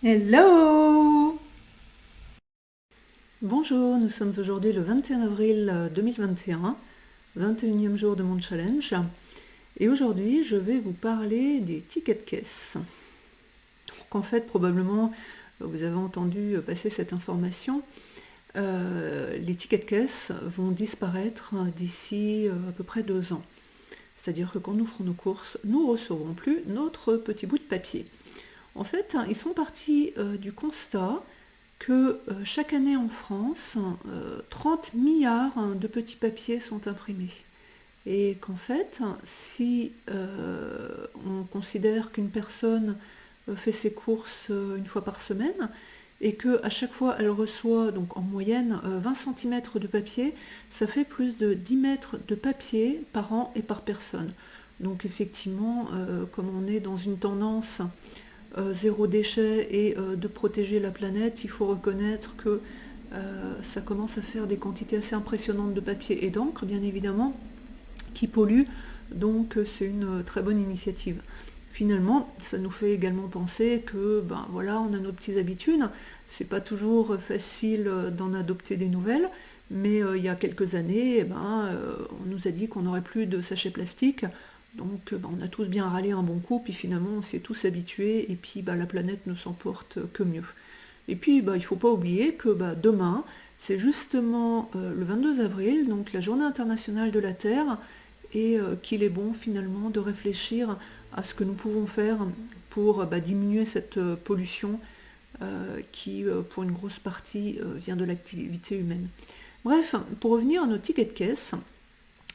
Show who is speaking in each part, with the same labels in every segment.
Speaker 1: Hello! Bonjour, nous sommes aujourd'hui le 21 avril 2021, 21e jour de mon challenge. Et aujourd'hui, je vais vous parler des tickets de caisse. Donc en fait, probablement, vous avez entendu passer cette information. Les tickets de caisse vont disparaître d'ici à peu près 2 ans. C'est-à-dire que quand nous ferons nos courses, nous ne recevrons plus notre petit bout de papier. En fait, ils sont partis du constat que chaque année en France, 30 milliards de petits papiers sont imprimés. Et qu'en fait, si on considère qu'une personne fait ses courses une fois par semaine, et qu'à chaque fois elle reçoit donc en moyenne 20 cm de papier, ça fait plus de 10 mètres de papier par an et par personne. Donc effectivement, comme on est dans une tendance zéro déchet et de protéger la planète, il faut reconnaître que ça commence à faire des quantités assez impressionnantes de papier et d'encre, bien évidemment, qui polluent, donc c'est une très bonne initiative. Finalement, ça nous fait également penser que, ben voilà, on a nos petites habitudes, c'est pas toujours facile d'en adopter des nouvelles, mais il y a quelques années, on nous a dit qu'on n'aurait plus de sachets plastiques, donc on a tous bien râlé un bon coup, puis finalement on s'est tous habitués, et puis la planète ne s'en porte que mieux. Et puis il ne faut pas oublier que demain, c'est justement le 22 avril, donc la journée internationale de la Terre, et qu'il est bon finalement de réfléchir à ce que nous pouvons faire pour diminuer cette pollution qui, pour une grosse partie, vient de l'activité humaine. Bref, pour revenir à nos tickets de caisse,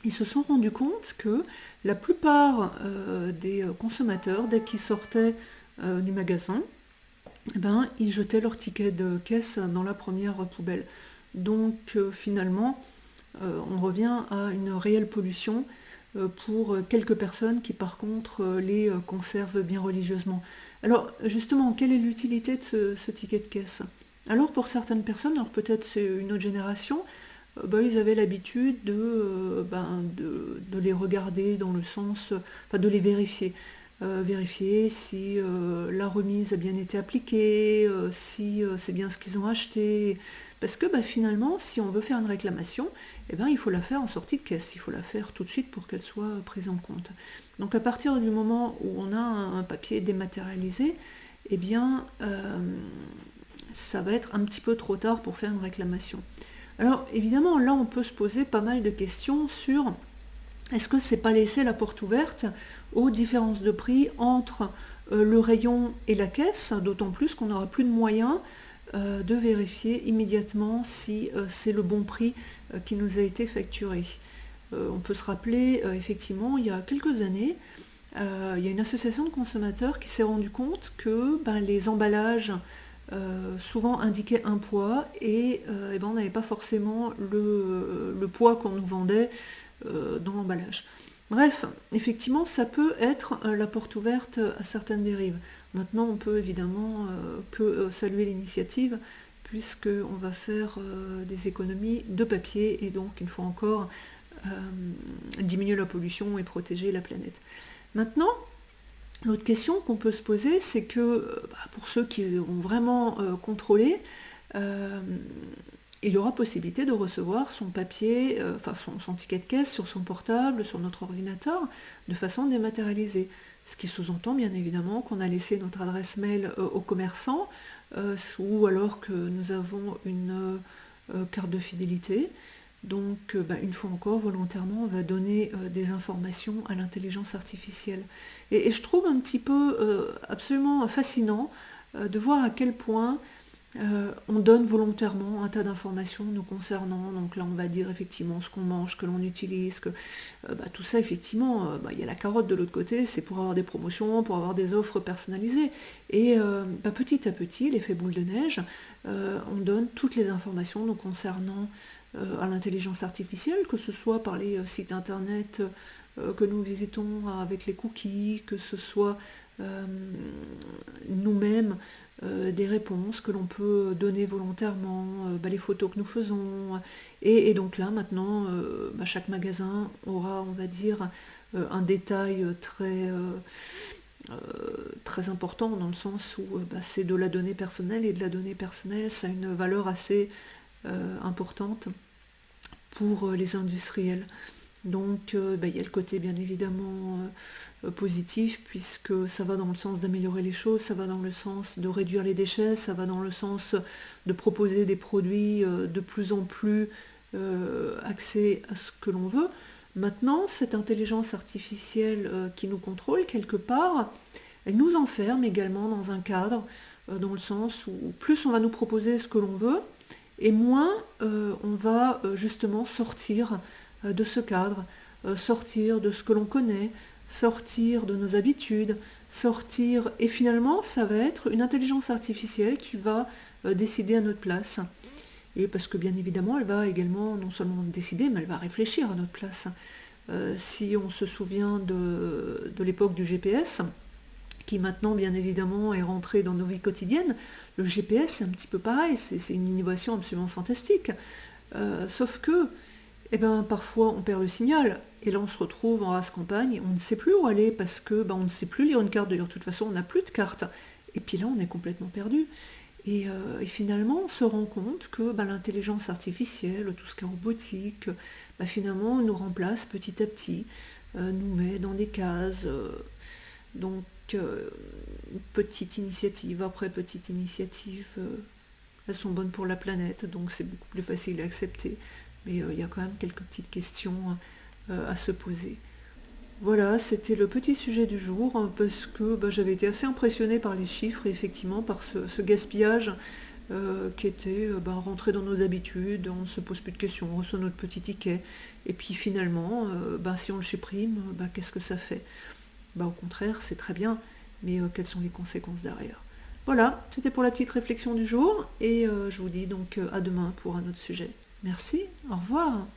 Speaker 1: ils se sont rendus compte que la plupart des consommateurs, dès qu'ils sortaient du magasin, ils jetaient leurs tickets de caisse dans la première poubelle. Donc finalement, on revient à une réelle pollution pour quelques personnes qui par contre les conservent bien religieusement. Alors justement, quelle est l'utilité de ce ticket de caisse? Alors pour certaines personnes, alors peut-être c'est une autre génération, ils avaient l'habitude de les regarder dans le sens, de les vérifier. Vérifier si la remise a bien été appliquée, si c'est bien ce qu'ils ont acheté. Parce que finalement, si on veut faire une réclamation, il faut la faire en sortie de caisse, il faut la faire tout de suite pour qu'elle soit prise en compte. Donc à partir du moment où on a un papier dématérialisé, ça va être un petit peu trop tard pour faire une réclamation. Alors évidemment, là on peut se poser pas mal de questions sur est-ce que c'est pas laisser la porte ouverte aux différences de prix entre le rayon et la caisse, d'autant plus qu'on n'aura plus de moyens de vérifier immédiatement si c'est le bon prix qui nous a été facturé. On peut se rappeler, effectivement, il y a quelques années, il y a une association de consommateurs qui s'est rendu compte que les emballages souvent indiquaient un poids et on n'avait pas forcément le poids qu'on nous vendait dans l'emballage. Bref, effectivement, ça peut être la porte ouverte à certaines dérives. Maintenant, on peut évidemment que saluer l'initiative, puisqu'on va faire des économies de papier et donc, une fois encore, diminuer la pollution et protéger la planète. Maintenant, l'autre question qu'on peut se poser, c'est que pour ceux qui vont vraiment contrôler, il y aura possibilité de recevoir son papier, son ticket de caisse sur son portable, sur notre ordinateur, de façon dématérialisée. Ce qui sous-entend bien évidemment qu'on a laissé notre adresse mail au commerçant, ou alors que nous avons une carte de fidélité. Donc, une fois encore, volontairement, on va donner des informations à l'intelligence artificielle. Et je trouve un petit peu absolument fascinant de voir à quel point on donne volontairement un tas d'informations nous concernant. Donc là, on va dire effectivement ce qu'on mange, que l'on utilise, que tout ça, effectivement, il y a la carotte de l'autre côté, c'est pour avoir des promotions, pour avoir des offres personnalisées. Et petit à petit, l'effet boule de neige, on donne toutes les informations nous concernant à l'intelligence artificielle, que ce soit par les sites internet que nous visitons avec les cookies, que ce soit nous-mêmes des réponses que l'on peut donner volontairement, les photos que nous faisons. Et donc là, maintenant, chaque magasin aura, on va dire, un détail très très important dans le sens où c'est de la donnée personnelle, et de la donnée personnelle, ça a une valeur assez importante pour les industriels. Donc il y a le côté bien évidemment positif, puisque ça va dans le sens d'améliorer les choses, ça va dans le sens de réduire les déchets, ça va dans le sens de proposer des produits de plus en plus axés à ce que l'on veut. Maintenant, cette intelligence artificielle qui nous contrôle quelque part, elle nous enferme également dans un cadre, dans le sens où plus on va nous proposer ce que l'on veut, et moins on va justement sortir de ce cadre, sortir de ce que l'on connaît, sortir de nos habitudes, sortir, et finalement ça va être une intelligence artificielle qui va décider à notre place. Et parce que bien évidemment elle va également non seulement décider, mais elle va réfléchir à notre place. Si on se souvient de l'époque du GPS, qui maintenant bien évidemment est rentré dans nos vies quotidiennes, le GPS c'est un petit peu pareil, c'est une innovation absolument fantastique. Sauf que parfois on perd le signal, et là on se retrouve en race campagne, et on ne sait plus où aller, parce que on ne sait plus lire une carte, d'ailleurs de toute façon on n'a plus de carte, et puis là on est complètement perdu. Et finalement on se rend compte que l'intelligence artificielle, tout ce qui est robotique, finalement nous remplace petit à petit, nous met dans des cases, donc petite initiative après petite initiative, elles sont bonnes pour la planète, donc c'est beaucoup plus facile à accepter. Mais il y a quand même quelques petites questions à se poser. Voilà, c'était le petit sujet du jour, parce que j'avais été assez impressionnée par les chiffres, et effectivement par ce gaspillage qui était rentré dans nos habitudes, on ne se pose plus de questions, on reçoit notre petit ticket, et puis finalement, si on le supprime, qu'est-ce que ça fait? Au contraire, c'est très bien, mais quelles sont les conséquences derrière? Voilà, c'était pour la petite réflexion du jour, et je vous dis donc à demain pour un autre sujet. Merci, au revoir.